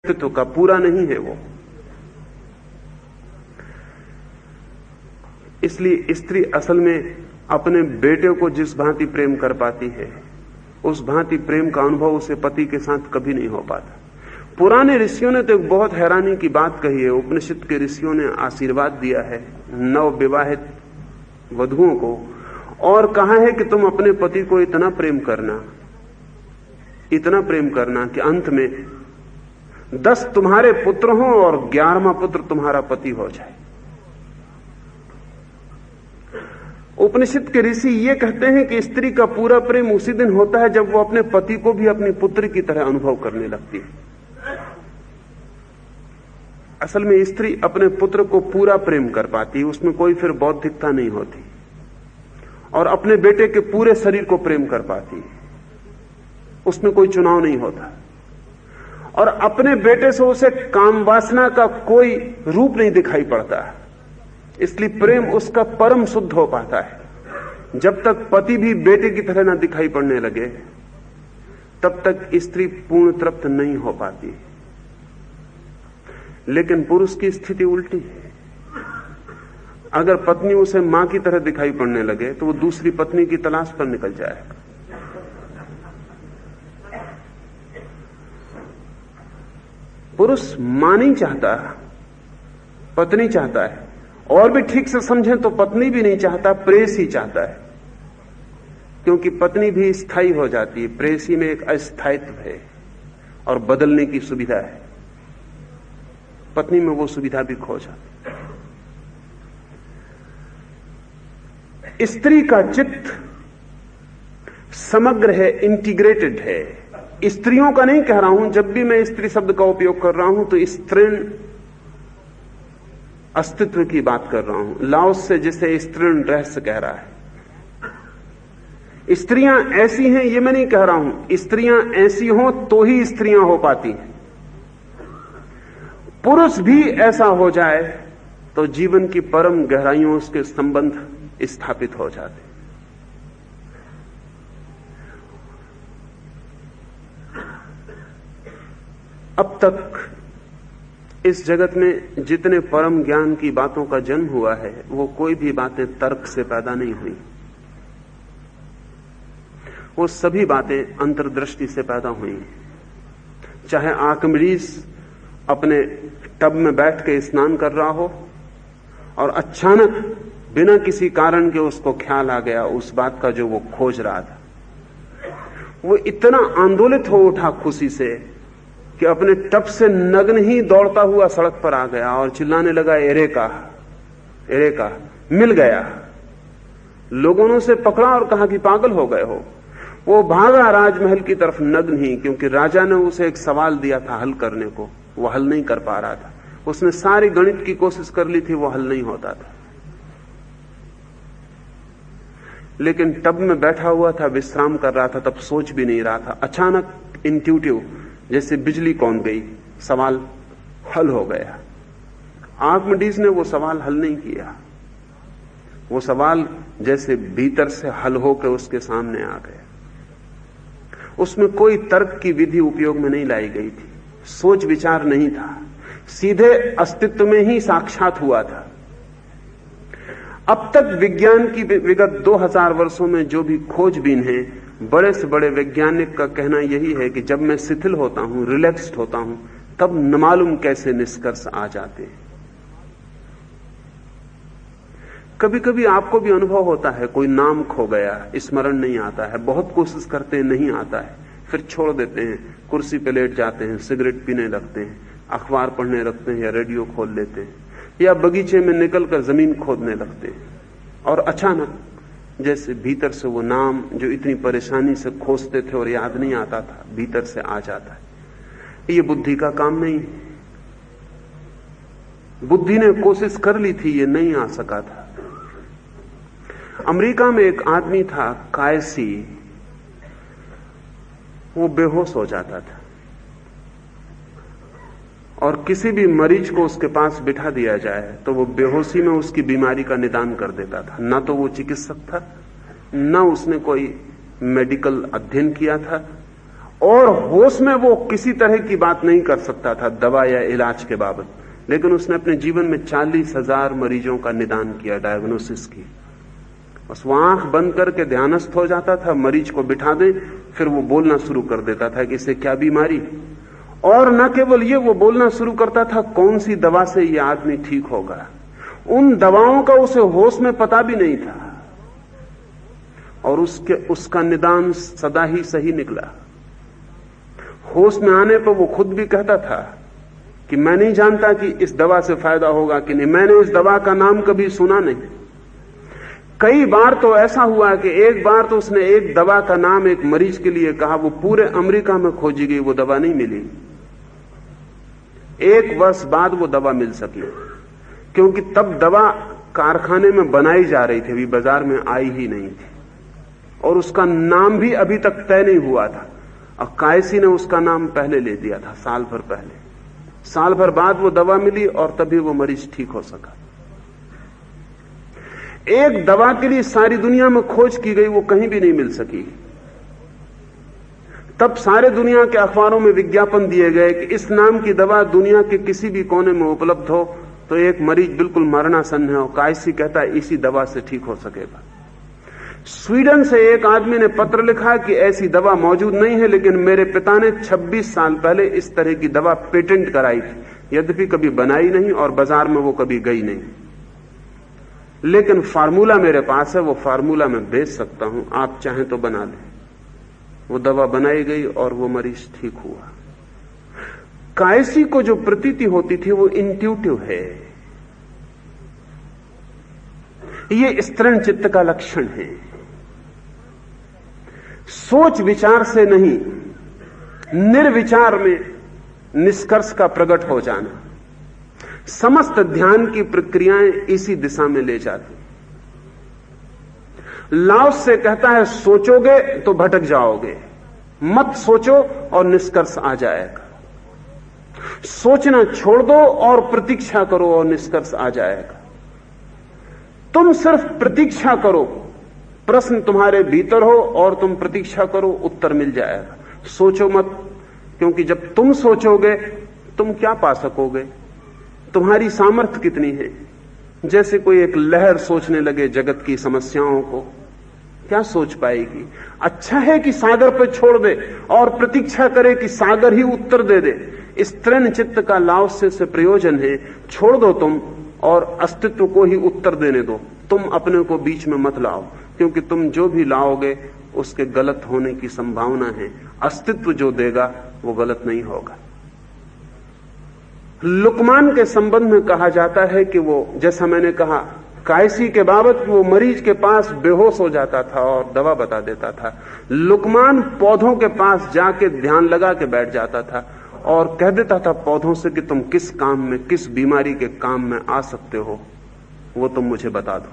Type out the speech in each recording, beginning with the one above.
व्यक्तित्व का पूरा नहीं है वो। इसलिए स्त्री असल में अपने बेटे को जिस भांति प्रेम कर पाती है, उस भांति प्रेम का अनुभव उसे पति के साथ कभी नहीं हो पाता। पुराने ऋषियों ने तो एक बहुत हैरानी की बात कही है। उपनिषद के ऋषियों ने आशीर्वाद दिया है नव विवाहित वधुओं को और कहा है कि तुम अपने पति को इतना प्रेम करना कि अंत में 10 तुम्हारे पुत्र हों और 11वां पुत्र तुम्हारा पति हो जाए। उपनिषद के ऋषि ये कहते हैं कि स्त्री का पूरा प्रेम उसी दिन होता है जब वो अपने पति को भी अपनी पुत्री की तरह अनुभव करने लगती है। असल में स्त्री अपने पुत्र को पूरा प्रेम कर पाती है, उसमें कोई फिर बौद्धिकता नहीं होती, और अपने बेटे के पूरे शरीर को प्रेम कर पाती है, उसमें कोई चुनाव नहीं होता। और अपने बेटे से उसे काम वासना का कोई रूप नहीं दिखाई पड़ता, इसलिए प्रेम उसका परम शुद्ध हो पाता है। जब तक पति भी बेटे की तरह ना दिखाई पड़ने लगे तब तक स्त्री पूर्ण तृप्त नहीं हो पाती। लेकिन पुरुष की स्थिति उल्टी है। अगर पत्नी उसे मां की तरह दिखाई पड़ने लगे तो वो दूसरी पत्नी की तलाश पर निकल जाएगा। पुरुष मां नहीं चाहता, पत्नी चाहता है। और भी ठीक से समझें तो पत्नी भी नहीं चाहता, प्रेयसी चाहता है, क्योंकि पत्नी भी स्थायी हो जाती है। प्रेयसी में एक अस्थायित्व है और बदलने की सुविधा है, पत्नी में वो सुविधा भी खो जाती है। स्त्री का चित्त समग्र है, इंटीग्रेटेड है। स्त्रियों का नहीं कह रहा हूं, जब भी मैं स्त्री शब्द का उपयोग कर रहा हूं तो स्त्रीण अस्तित्व की बात कर रहा हूं। लाओस से जिसे स्त्रीण रहस्य कह रहा है। स्त्रियां ऐसी हैं ये मैं नहीं कह रहा हूं, स्त्रियां ऐसी हों तो ही स्त्रियां हो पाती हैं। पुरुष भी ऐसा हो जाए तो जीवन की परम गहराइयों उसके संबंध स्थापित हो जाते। अब तक इस जगत में जितने परम ज्ञान की बातों का जन्म हुआ है वो कोई भी बातें तर्क से पैदा नहीं हुई, वो सभी बातें अंतर्दृष्टि से पैदा हुई। चाहे आर्किमिडीज अपने टब में बैठ के स्नान कर रहा हो और अचानक बिना किसी कारण के उसको ख्याल आ गया उस बात का जो वो खोज रहा था, वो इतना आंदोलित हो उठा खुशी से कि अपने टब से नग्न ही दौड़ता हुआ सड़क पर आ गया और चिल्लाने लगा, एरेका एरेका, मिल गया। लोगों ने उसे पकड़ा और कहा कि पागल हो गए हो। वो भागा राजमहल की तरफ नग्न ही, क्योंकि राजा ने उसे एक सवाल दिया था हल करने को, वो हल नहीं कर पा रहा था। उसने सारी गणित की कोशिश कर ली थी, वो हल नहीं होता था। लेकिन टब में बैठा हुआ था, विश्राम कर रहा था, तब सोच भी नहीं रहा था। अचानक इंट्यूटिव जैसे बिजली कौंध गई, सवाल हल हो गया। आर्किमिडीज ने वो सवाल हल नहीं किया, वो सवाल जैसे भीतर से हल होकर उसके सामने आ गया। उसमें कोई तर्क की विधि उपयोग में नहीं लाई गई थी, सोच विचार नहीं था, सीधे अस्तित्व में ही साक्षात हुआ था। अब तक विज्ञान की विगत 2000 वर्षों में जो भी खोजबीन है, बड़े से बड़े वैज्ञानिक का कहना यही है कि जब मैं शिथिल होता हूं, रिलैक्स्ड होता हूं, तब न मालूम कैसे निष्कर्ष आ जाते हैं। कभी कभी आपको भी अनुभव होता है कोई नाम खो गया, स्मरण नहीं आता है, बहुत कोशिश करते हैं नहीं आता है, फिर छोड़ देते हैं, कुर्सी पे लेट जाते हैं, सिगरेट पीने लगते हैं, अखबार पढ़ने लगते हैं या रेडियो खोल लेते हैं या बगीचे में निकलकर जमीन खोदने लगते हैं, और अचानक जैसे भीतर से वो नाम जो इतनी परेशानी से खोजते थे और याद नहीं आता था, भीतर से आ जाता है। ये बुद्धि का काम नहीं। बुद्धि ने कोशिश कर ली थी, ये नहीं आ सका था। अमेरिका में एक आदमी था कायसी, वो बेहोश हो जाता था और किसी भी मरीज को उसके पास बिठा दिया जाए तो वो बेहोशी में उसकी बीमारी का निदान कर देता था। ना तो वो चिकित्सक था, ना उसने कोई मेडिकल अध्ययन किया था, और होश में वो किसी तरह की बात नहीं कर सकता था दवा या इलाज के बाबत, लेकिन उसने अपने जीवन में 40,000 मरीजों का निदान किया, डायग्नोसिस की। बस वो आंख बंद करके ध्यानस्थ हो जाता था, मरीज को बिठा दे, फिर वो बोलना शुरू कर देता था कि इसे क्या बीमारी, और न केवल ये, वो बोलना शुरू करता था कौन सी दवा से ये आदमी ठीक होगा। उन दवाओं का उसे होश में पता भी नहीं था, और उसका निदान सदा ही सही निकला। होश में आने पर वो खुद भी कहता था कि मैं नहीं जानता कि इस दवा से फायदा होगा कि नहीं, मैंने इस दवा का नाम कभी सुना नहीं। कई बार तो ऐसा हुआ कि एक बार तो उसने एक दवा का नाम एक मरीज के लिए कहा, वो पूरे अमेरिका में खोजी गई, वो दवा नहीं मिली। 1 वर्ष बाद वो दवा मिल सकी, क्योंकि तब दवा कारखाने में बनाई जा रही थी, अभी बाजार में आई ही नहीं थी, और उसका नाम भी अभी तक तय नहीं हुआ था। और कायसी ने उसका नाम पहले ले दिया था, साल भर पहले। साल भर बाद वो दवा मिली और तभी वो मरीज ठीक हो सका। एक दवा के लिए सारी दुनिया में खोज की गई, वो कहीं भी नहीं मिल सकी। तब सारे दुनिया के अखबारों में विज्ञापन दिए गए कि इस नाम की दवा दुनिया के किसी भी कोने में उपलब्ध हो तो एक मरीज बिल्कुल मरणासन है, और कायसी कहता है इसी दवा से ठीक हो सकेगा। स्वीडन से एक आदमी ने पत्र लिखा कि ऐसी दवा मौजूद नहीं है, लेकिन मेरे पिता ने 26 साल पहले इस तरह की दवा पेटेंट कराई थी, यद्यपि कभी बनाई नहीं और बाजार में वो कभी गई नहीं, लेकिन फार्मूला मेरे पास है, वो फार्मूला मैं बेच सकता हूं, आप चाहें तो बना लें। वो दवा बनाई गई और वो मरीज ठीक हुआ। कायसी को जो प्रतीति होती थी वो इंट्यूटिव है, ये स्तरण चित्त का लक्षण है। सोच विचार से नहीं, निर्विचार में निष्कर्ष का प्रकट हो जाना, समस्त ध्यान की प्रक्रियाएं इसी दिशा में ले जाती। लाओस से कहता है सोचोगे तो भटक जाओगे, मत सोचो और निष्कर्ष आ जाएगा। सोचना छोड़ दो और प्रतीक्षा करो और निष्कर्ष आ जाएगा। तुम सिर्फ प्रतीक्षा करो, प्रश्न तुम्हारे भीतर हो और तुम प्रतीक्षा करो, उत्तर मिल जाएगा। सोचो मत, क्योंकि जब तुम सोचोगे तुम क्या पा सकोगे, तुम्हारी सामर्थ्य कितनी है। जैसे कोई एक लहर सोचने लगे जगत की समस्याओं को, क्या सोच पाएगी। अच्छा है कि सागर पर छोड़ दे और प्रतीक्षा करे कि सागर ही उत्तर दे दे। इस तृण चित्त का लाओसे से प्रयोजन है, छोड़ दो तुम और अस्तित्व को ही उत्तर देने दो, तुम अपने को बीच में मत लाओ, क्योंकि तुम जो भी लाओगे उसके गलत होने की संभावना है। अस्तित्व जो देगा वो गलत नहीं होगा। लुकमान के संबंध में कहा जाता है कि वो, जैसा मैंने कहा कायसी के बाबत, वो मरीज के पास बेहोश हो जाता था और दवा बता देता था। लुकमान पौधों के पास जाके ध्यान लगा के बैठ जाता था और कह देता था पौधों से कि तुम किस काम में, किस बीमारी के काम में आ सकते हो, वो तुम मुझे बता दो।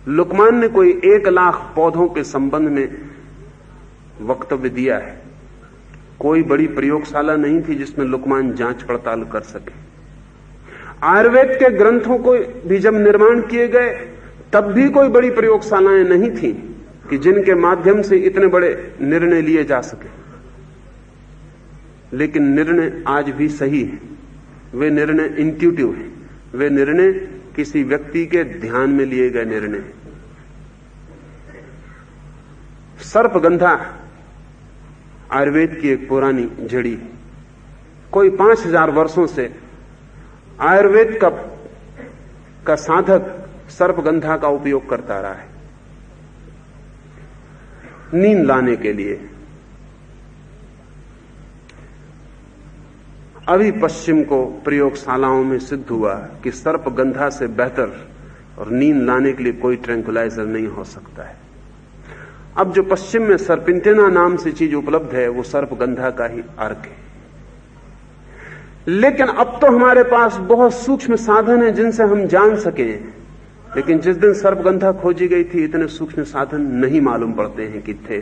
लुकमान ने कोई 1 लाख पौधों के संबंध में वक्तव्य दिया है। कोई बड़ी प्रयोगशाला नहीं थी जिसमें लुकमान जांच पड़ताल कर सके। आयुर्वेद के ग्रंथों को भी जब निर्माण किए गए तब भी कोई बड़ी प्रयोगशालाएं नहीं थी कि जिनके माध्यम से इतने बड़े निर्णय लिए जा सके। लेकिन निर्णय आज भी सही है, वे निर्णय इंट्यूटिव हैं, वे निर्णय किसी व्यक्ति के ध्यान में लिए गए निर्णय। सर्पगंधा आयुर्वेद की एक पुरानी जड़ी, कोई 5000 वर्षों से आयुर्वेद का साधक सर्पगंधा का उपयोग करता रहा है नींद लाने के लिए। अभी पश्चिम को प्रयोगशालाओं में सिद्ध हुआ कि सर्पगंधा से बेहतर और नींद लाने के लिए कोई ट्रैंकुलाइजर नहीं हो सकता है। अब जो पश्चिम में सर्पिंटेना नाम से चीज उपलब्ध है वो सर्पगंधा का ही अर्क है। लेकिन अब तो हमारे पास बहुत सूक्ष्म साधन हैं जिनसे हम जान सकें, लेकिन जिस दिन सर्पगंधा खोजी गई थी इतने सूक्ष्म साधन नहीं मालूम पड़ते हैं कि थे।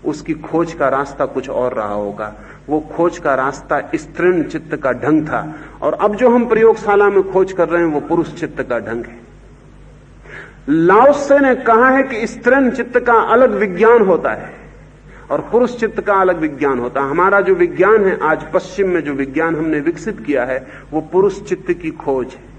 उसकी खोज का रास्ता कुछ और रहा होगा। वो खोज का रास्ता स्त्रीण चित्त का ढंग था, और अब जो हम प्रयोगशाला में खोज कर रहे हैं वो पुरुष चित्त का ढंग है। लाओसे ने कहा है कि स्त्रीण चित्त का अलग विज्ञान होता है और पुरुष चित्त का अलग विज्ञान होता है। हमारा जो विज्ञान है आज पश्चिम में, जो विज्ञान हमने विकसित किया है, वो पुरुष चित्त की खोज है।